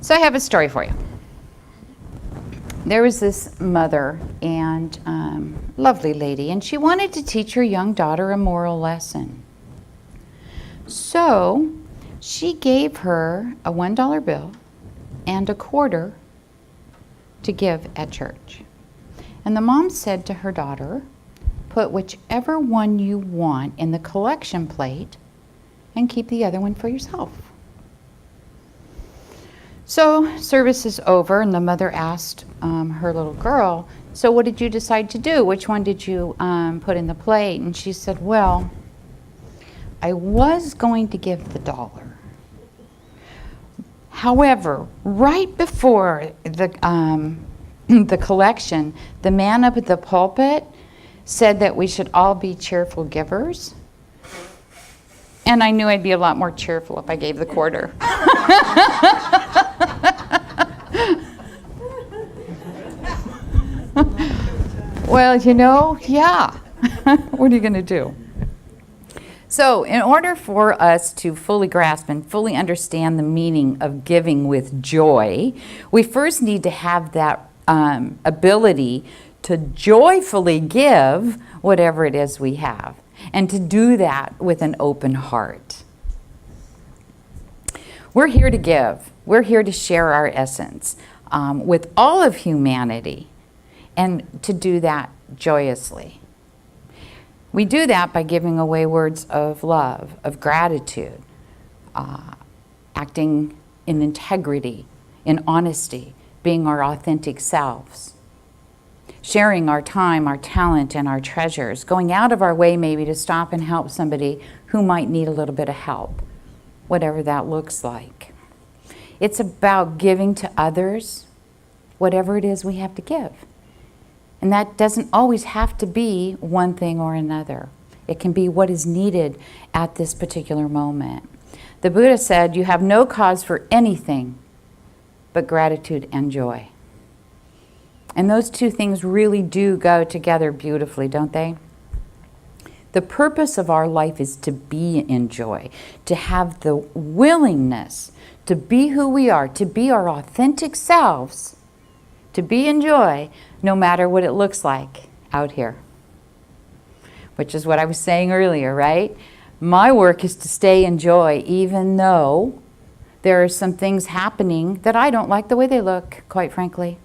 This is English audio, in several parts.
So I have a story for you. There was this mother and lovely lady, and she wanted to teach her young daughter a moral lesson. So she gave her a $1 bill and a quarter to give at church. And the mom said to her daughter, put whichever one you want in the collection plate and keep the other one for yourself. So service is over, and the mother asked her little girl, so what did you decide to do? Which one did you put in the plate? And she said, well, I was going to give the $1. However, right before the collection, the man up at the pulpit said that we should all be cheerful givers. And I knew I'd be a lot more cheerful if I gave the quarter. Well, yeah. What are you going to do? So, in order for us to fully grasp and fully understand the meaning of giving with joy, we first need to have that ability to joyfully give whatever it is we have, and to do that with an open heart. We're here to give. We're here to share our essence with all of humanity, and to do that joyously. We do that by giving away words of love, of gratitude, acting in integrity, in honesty, being our authentic selves, sharing our time, our talent, and our treasures, going out of our way maybe to stop and help somebody who might need a little bit of help, whatever that looks like. It's about giving to others whatever it is we have to give. And that doesn't always have to be one thing or another. It can be what is needed at this particular moment. The Buddha said, you have no cause for anything but gratitude and joy. And those two things really do go together beautifully, don't they? The purpose of our life is to be in joy, to have the willingness to be who we are, to be our authentic selves, to be in joy, no matter what it looks like out here. Which is what I was saying earlier, right? My work is to stay in joy, even though there are some things happening that I don't like the way they look, quite frankly.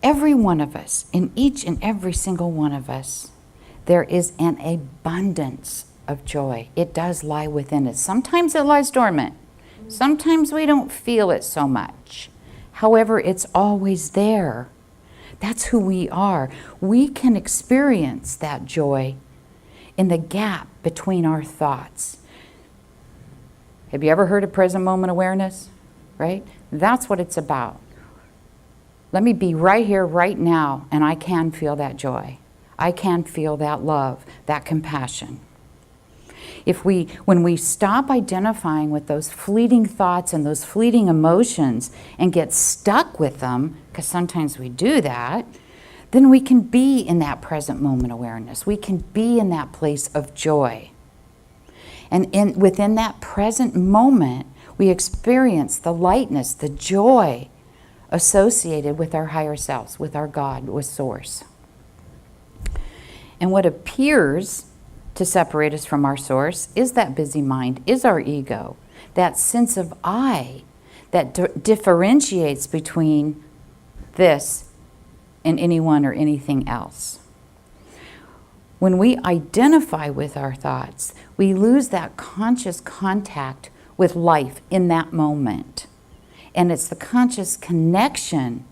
Every one of us, in each and every single one of us, there is an abundance of joy. It does lie within us. Sometimes it lies dormant. Sometimes we don't feel it so much. However, it's always there. That's who we are. We can experience that joy in the gap between our thoughts. Have you ever heard of present moment awareness? Right? That's what it's about. Let me be right here, right now, and I can feel that joy. I can feel that love, that compassion. When we stop identifying with those fleeting thoughts and those fleeting emotions and get stuck with them, because sometimes we do that, then we can be in that present moment awareness. We can be in that place of joy. And within that present moment, we experience the lightness, the joy associated with our higher selves, with our God, with Source. And what appears to separate us from our Source is that busy mind, is our ego, that sense of I that differentiates between this and anyone or anything else. When we identify with our thoughts, we lose that conscious contact with life in that moment. And it's the conscious connection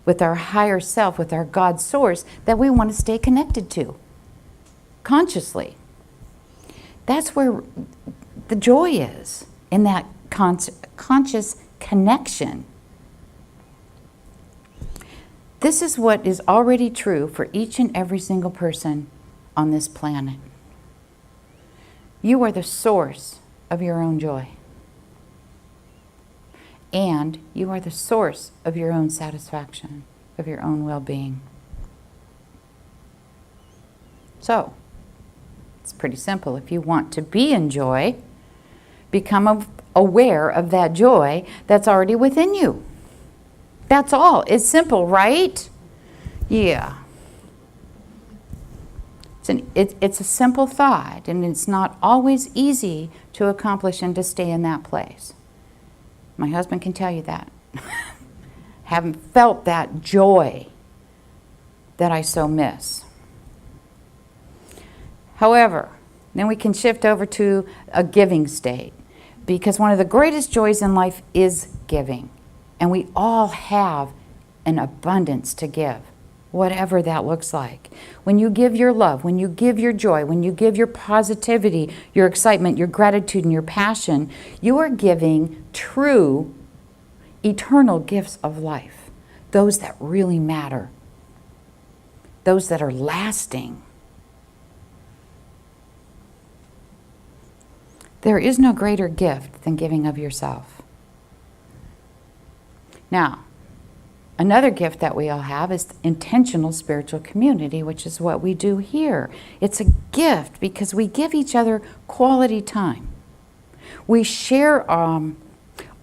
with our higher self, with our God Source, that we want to stay connected to, consciously. That's where the joy is, in that conscious connection. This is what is already true for each and every single person on this planet. You are the source of your own joy. And you are the source of your own satisfaction, of your own well-being. So, It's pretty simple. If you want to be in joy, become aware of that joy that's already within you. That's all. It's simple, right? Yeah. It's a simple thought, and it's not always easy to accomplish and to stay in that place. My husband can tell you that. Haven't felt that joy that I so miss. However, then we can shift over to a giving state, because one of the greatest joys in life is giving. And we all have an abundance to give, whatever that looks like. When you give your love, when you give your joy, when you give your positivity, your excitement, your gratitude, and your passion, you are giving true, eternal gifts of life. Those that really matter. Those that are lasting. There is no greater gift than giving of yourself. Now, another gift that we all have is intentional spiritual community, which is what we do here. It's a gift because we give each other quality time. We share our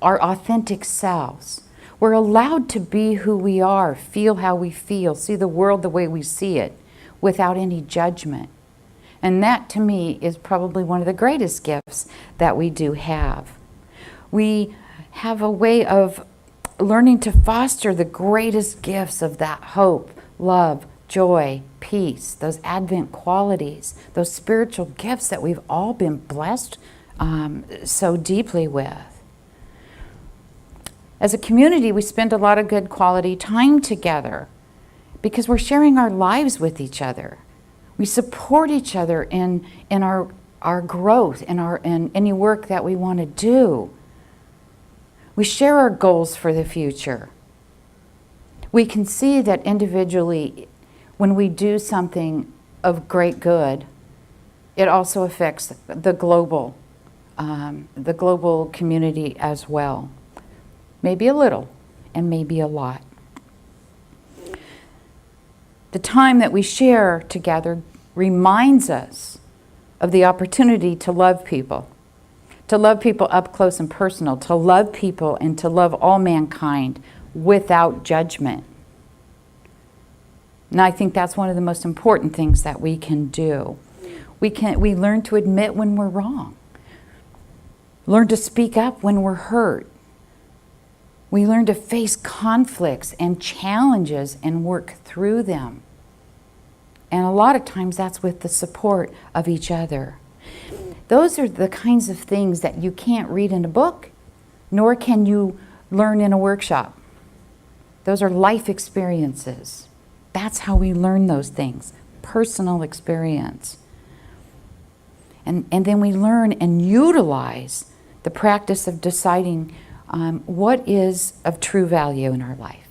authentic selves. We're allowed to be who we are, feel how we feel, see the world the way we see it, without any judgment. And that, to me, is probably one of the greatest gifts that we do have. We have a way of learning to foster the greatest gifts of that hope, love, joy, peace, those Advent qualities, those spiritual gifts that we've all been blessed so deeply with. As a community, we spend a lot of good quality time together because we're sharing our lives with each other. We support each other in our growth, in any work that we want to do. We share our goals for the future. We can see that individually, when we do something of great good, it also affects the global community as well. Maybe a little, and maybe a lot. The time that we share together reminds us of the opportunity to love people up close and personal, to love people and to love all mankind without judgment. And I think that's one of the most important things that we can do. We learn to admit when we're wrong. Learn to speak up when we're hurt. We learn to face conflicts and challenges and work through them. And a lot of times that's with the support of each other. Those are the kinds of things that you can't read in a book, nor can you learn in a workshop. Those are life experiences. That's how we learn those things, personal experience. And then we learn and utilize the practice of deciding what is of true value in our life.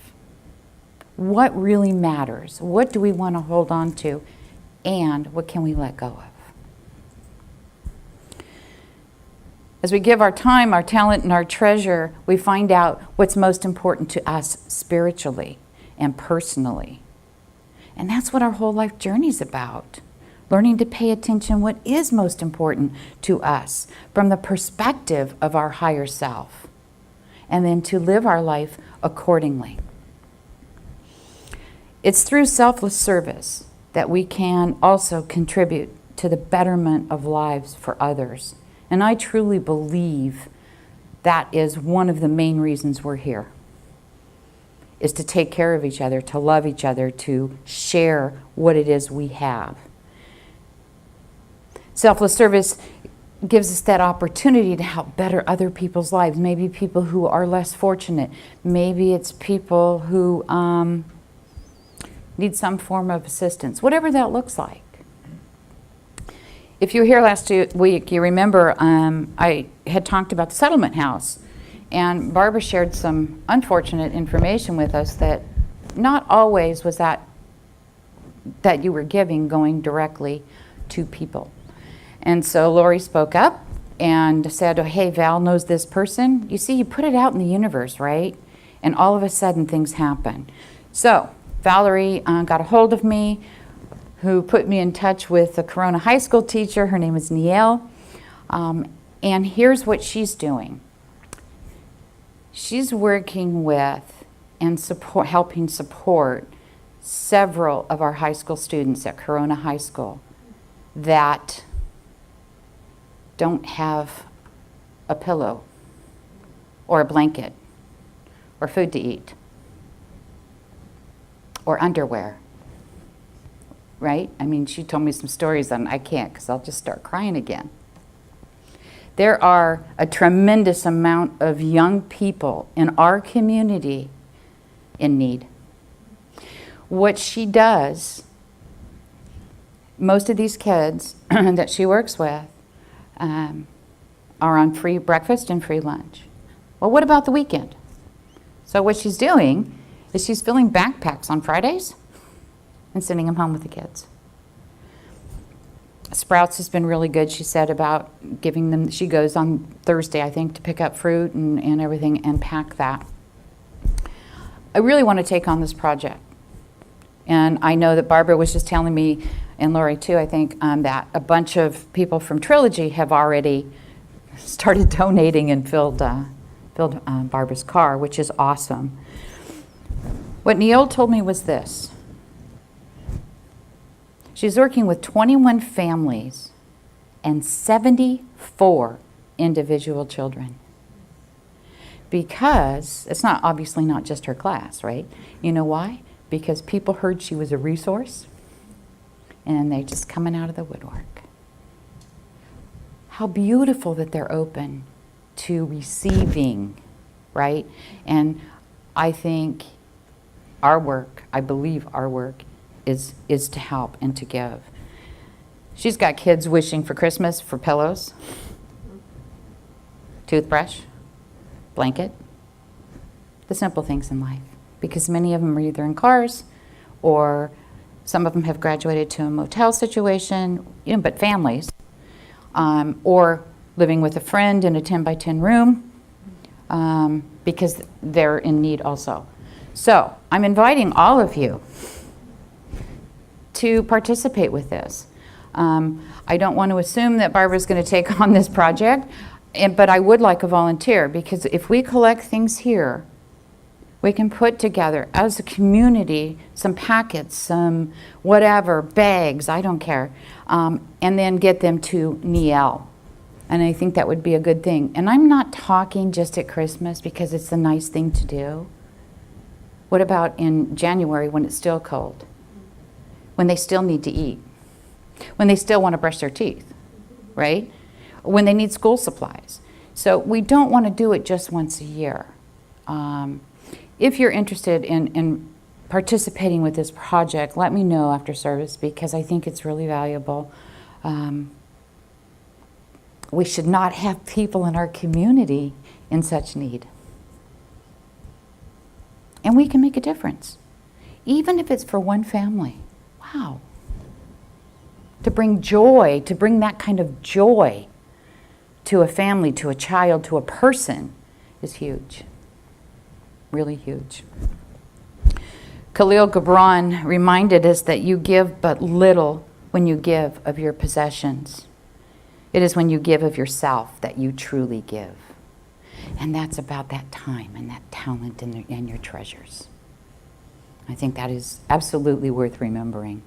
What really matters? What do we want to hold on to? And what can we let go of? As we give our time, our talent, and our treasure, we find out what's most important to us spiritually and personally. And that's what our whole life journey is about. Learning to pay attention what is most important to us from the perspective of our higher self. And then to live our life accordingly. It's through selfless service that we can also contribute to the betterment of lives for others. And I truly believe that is one of the main reasons we're here, is to take care of each other, to love each other, to share what it is we have. Selfless service gives us that opportunity to help better other people's lives. Maybe people who are less fortunate. Maybe it's people who need some form of assistance, whatever that looks like. If you were here last week, you remember I had talked about the settlement house, and Barbara shared some unfortunate information with us that not always was that you were giving going directly to people. And so Lori spoke up and said, oh, hey, Val knows this person. You see, you put it out in the universe, right? And all of a sudden things happen. So Valerie got a hold of me, who put me in touch with a Corona High School teacher. Her name is Niele. And here's what she's doing. She's working with and helping support several of our high school students at Corona High School that don't have a pillow or a blanket or food to eat or underwear, right? I mean, she told me some stories and I can't because I'll just start crying again. There are a tremendous amount of young people in our community in need. What she does, most of these kids that she works with are on free breakfast and free lunch. Well, what about the weekend? So what she's doing is she's filling backpacks on Fridays and sending them home with the kids. Sprouts has been really good, she said, about giving them, she goes on Thursday, I think, to pick up fruit and everything and pack that. I really want to take on this project. And I know that Barbara was just telling me, and Lori too, I think, that a bunch of people from Trilogy have already started donating and filled Barbara's car, which is awesome. What Niele told me was this. She's working with 21 families and 74 individual children. Because it's not obviously not just her class, right? You know why? Because people heard she was a resource and they're just coming out of the woodwork. How beautiful that they're open to receiving, right? And I think our work, I believe our work is to help and to give. She's got kids wishing for Christmas for pillows, toothbrush, blanket, the simple things in life. Because many of them are either in cars or some of them have graduated to a motel situation, but families, or living with a friend in a 10 by 10 room because they're in need also. So I'm inviting all of you to participate with this. I don't want to assume that Barbara's going to take on this project, but I would like a volunteer, because if we collect things here, we can put together as a community some packets, some whatever, bags, I don't care, and then get them to Niele. And I think that would be a good thing. And I'm not talking just at Christmas because it's a nice thing to do. What about in January when it's still cold? When they still need to eat, when they still want to brush their teeth, right? When they need school supplies. So we don't want to do it just once a year. If you're interested in participating with this project, let me know after service, because I think it's really valuable. We should not have people in our community in such need. And we can make a difference, even if it's for one family. Wow. To bring joy, to bring that kind of joy to a family, to a child, to a person is huge. Really huge. Khalil Gibran reminded us that you give but little when you give of your possessions. It is when you give of yourself that you truly give. And that's about that time and that talent and your treasures. I think that is absolutely worth remembering.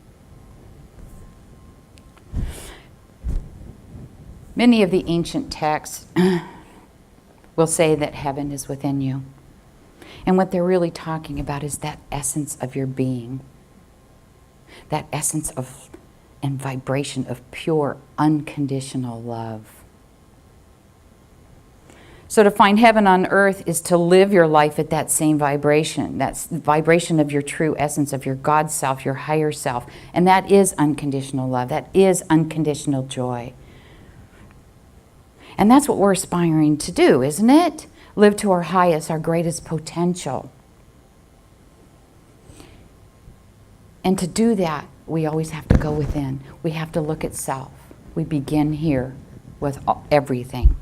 Many of the ancient texts will say that heaven is within you. And what they're really talking about is that essence of your being, that essence of and vibration of pure, unconditional love. So to find heaven on earth is to live your life at that same vibration. That's the vibration of your true essence, of your God self, your higher self. And that is unconditional love. That is unconditional joy. And that's what we're aspiring to do, isn't it? Live to our highest, our greatest potential. And to do that, we always have to go within. We have to look at self. We begin here with everything.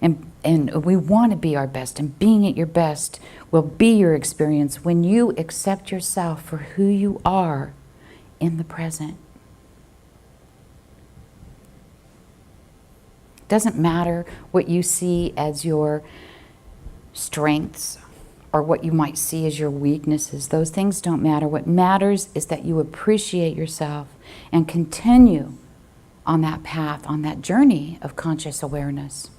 And we want to be our best, and being at your best will be your experience when you accept yourself for who you are in the present. Doesn't matter what you see as your strengths or what you might see as your weaknesses. Those things don't matter. What matters is that you appreciate yourself and continue on that path, on that journey of conscious awareness.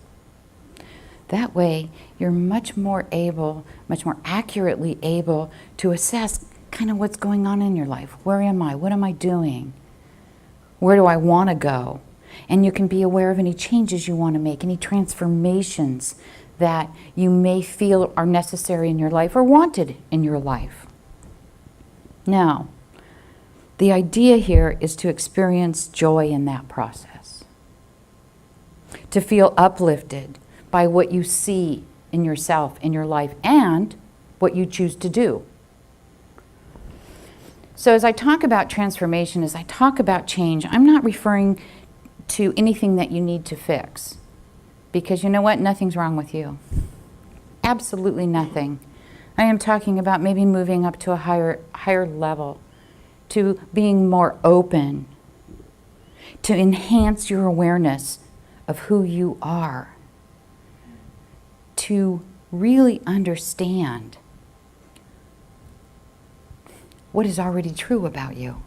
That way, you're much more accurately able to assess kind of what's going on in your life. Where am I? What am I doing? Where do I want to go? And you can be aware of any changes you want to make, any transformations that you may feel are necessary in your life or wanted in your life. Now, the idea here is to experience joy in that process. To feel uplifted by what you see in yourself, in your life, and what you choose to do. So as I talk about transformation, as I talk about change, I'm not referring to anything that you need to fix. Because you know what? Nothing's wrong with you. Absolutely nothing. I am talking about maybe moving up to a higher level, to being more open, to enhance your awareness of who you are, to really understand what is already true about you.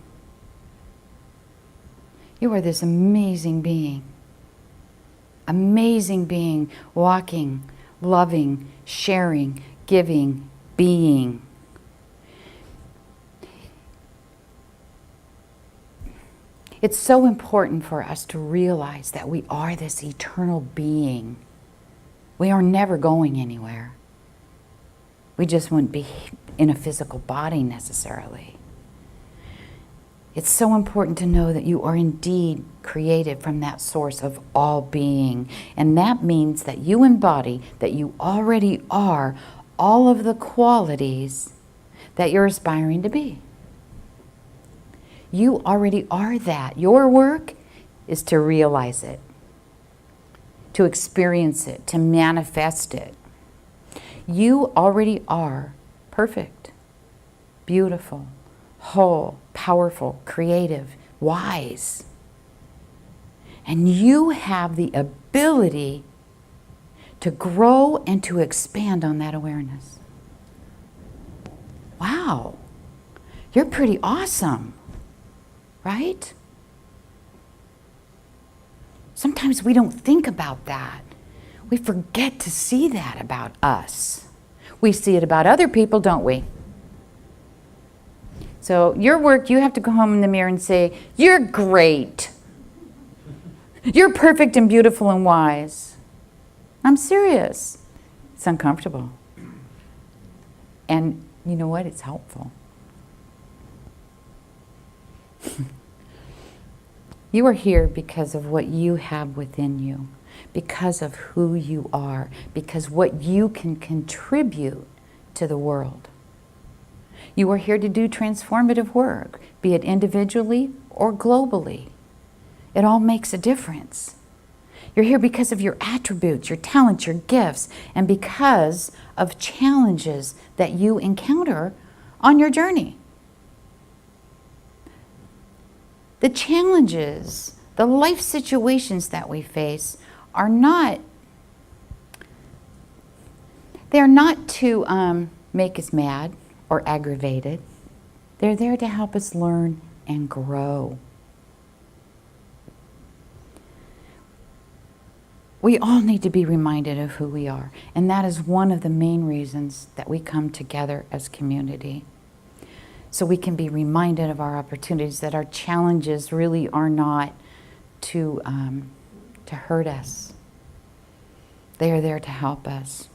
You are this amazing being walking, loving, sharing, giving, being. It's so important for us to realize that we are this eternal being. We are never going anywhere. We just wouldn't be in a physical body necessarily. It's so important to know that you are indeed created from that source of all being. And that means that you embody, that you already are all of the qualities that you're aspiring to be. You already are that. Your work is to realize it, to experience it, to manifest it. You already are perfect, beautiful, whole, powerful, creative, wise. And you have the ability to grow and to expand on that awareness. Wow, you're pretty awesome, right? Sometimes we don't think about that. We forget to see that about us. We see it about other people, don't we? So your work, you have to go home in the mirror and say, you're great. You're perfect and beautiful and wise. I'm serious. It's uncomfortable. And you know what? It's helpful. You are here because of what you have within you, because of who you are, because what you can contribute to the world. You are here to do transformative work, be it individually or globally. It all makes a difference. You're here because of your attributes, your talents, your gifts, and because of challenges that you encounter on your journey. The challenges, the life situations that we face are not to make us mad or aggravated. They're there to help us learn and grow. We all need to be reminded of who we are, and that is one of the main reasons that we come together as community. So we can be reminded of our opportunities, that our challenges really are not to hurt us. They are there to help us.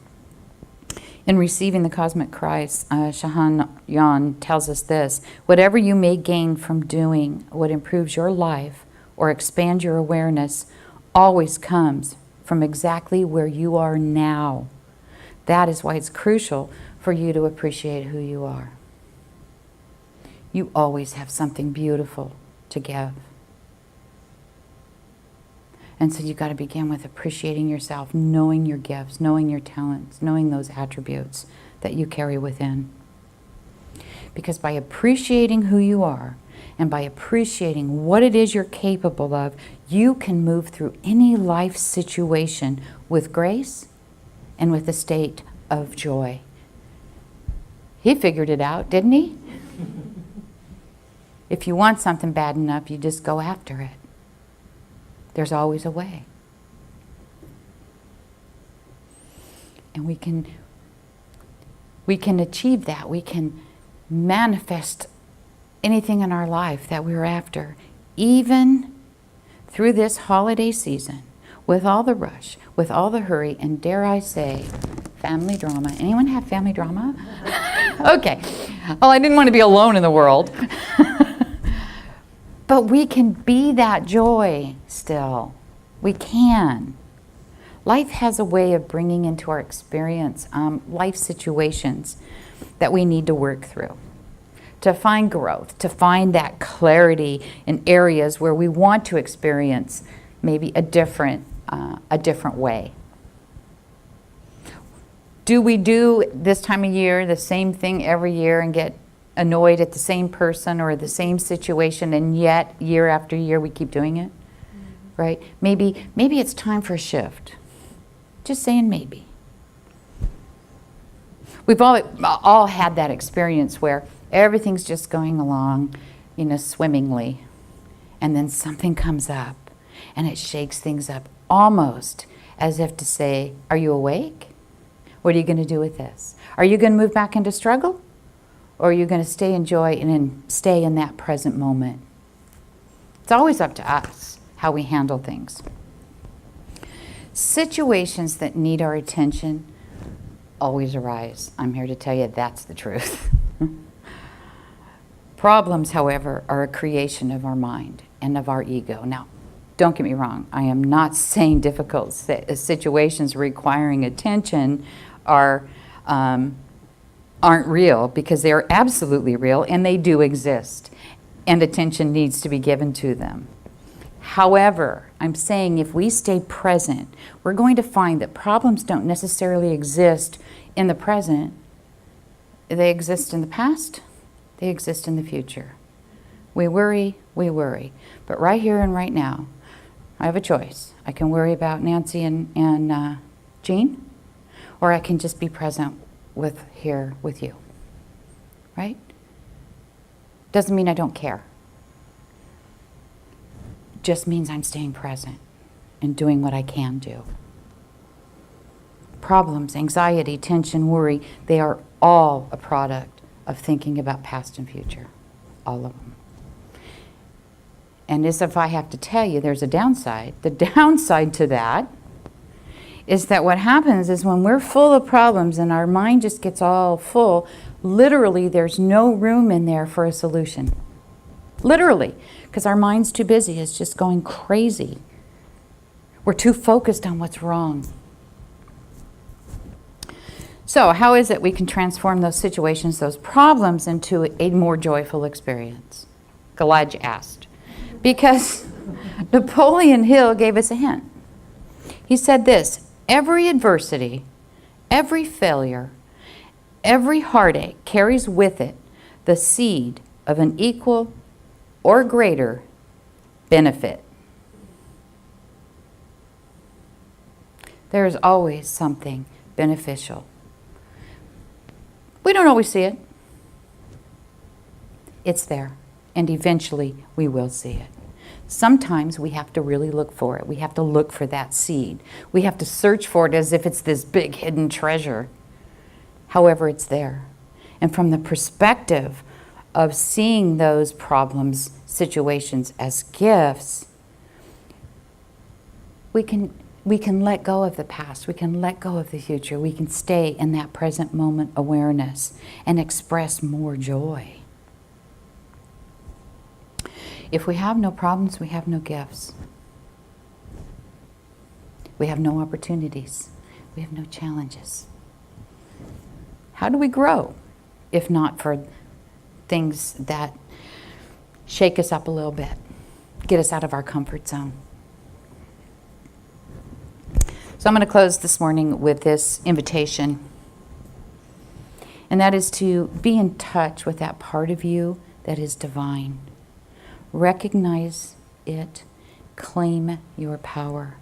In Receiving the Cosmic Christ, Shahan Yan tells us this: whatever you may gain from doing what improves your life or expand your awareness always comes from exactly where you are now. That is why it's crucial for you to appreciate who you are. You always have something beautiful to give. And so you've got to begin with appreciating yourself, knowing your gifts, knowing your talents, knowing those attributes that you carry within. Because by appreciating who you are And by appreciating what it is you're capable of, you can move through any life situation with grace and with a state of joy. He figured it out, didn't he? If you want something bad enough, you just go after it. There's always a way. And we can achieve that. We can manifest anything in our life that we're after, even through this holiday season, with all the rush, with all the hurry, and dare I say, family drama. Anyone have family drama? Okay. Well, I didn't want to be alone in the world. But we can be that joy still. We can. Life has a way of bringing into our experience life situations that we need to work through, to find growth, to find that clarity in areas where we want to experience maybe a different way. Do we do this time of year the same thing every year and get annoyed at the same person or the same situation, and yet year after year we keep doing it? Mm-hmm. Right? Maybe it's time for a shift. Just saying maybe. We've all had that experience where everything's just going along, swimmingly, and then something comes up and it shakes things up, almost as if to say, are you awake? What are you going to do with this? Are you going to move back into struggle? Or are you going to stay in joy and stay in that present moment? It's always up to us how we handle things. Situations that need our attention always arise. I'm here to tell you that's the truth. Problems, however, are a creation of our mind and of our ego. Now, don't get me wrong. I am not saying difficult situations requiring attention aren't real, because they are absolutely real and they do exist, and attention needs to be given to them. However, I'm saying if we stay present, we're going to find that problems don't necessarily exist in the present. They exist in the past. They exist in the future. We worry. But right here and right now, I have a choice. I can worry about Nancy and Jean, or I can just be present here with you. Right? Doesn't mean I don't care. Just means I'm staying present and doing what I can do. Problems, anxiety, tension, worry, they are all a product of thinking about past and future. All of them. And as if I have to tell you, there's a downside. The downside to that is that what happens is when we're full of problems and our mind just gets all full, literally there's no room in there for a solution. Literally, because our mind's too busy. It's just going crazy. We're too focused on what's wrong. So how is it we can transform those situations, those problems, into a more joyful experience? Glad you asked. Because Napoleon Hill gave us a hint. He said this: every adversity, every failure, every heartache carries with it the seed of an equal or greater benefit. There is always something beneficial. We don't always see it. It's there, and eventually we will see it. Sometimes we have to really look for it. We have to look for that seed. We have to search for it as if it's this big hidden treasure. However, it's there. And from the perspective of seeing those problems, situations as gifts, we can let go of the past. We can let go of the future. We can stay in that present moment awareness and express more joy. If we have no problems, we have no gifts. We have no opportunities. We have no challenges. How do we grow if not for things that shake us up a little bit, get us out of our comfort zone? So I'm going to close this morning with this invitation, and that is to be in touch with that part of you that is divine, Recognize it, claim your power,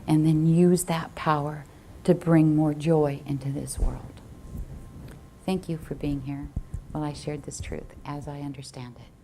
and then use that power to bring more joy into this world. Thank you for being here while I shared this truth as I understand it.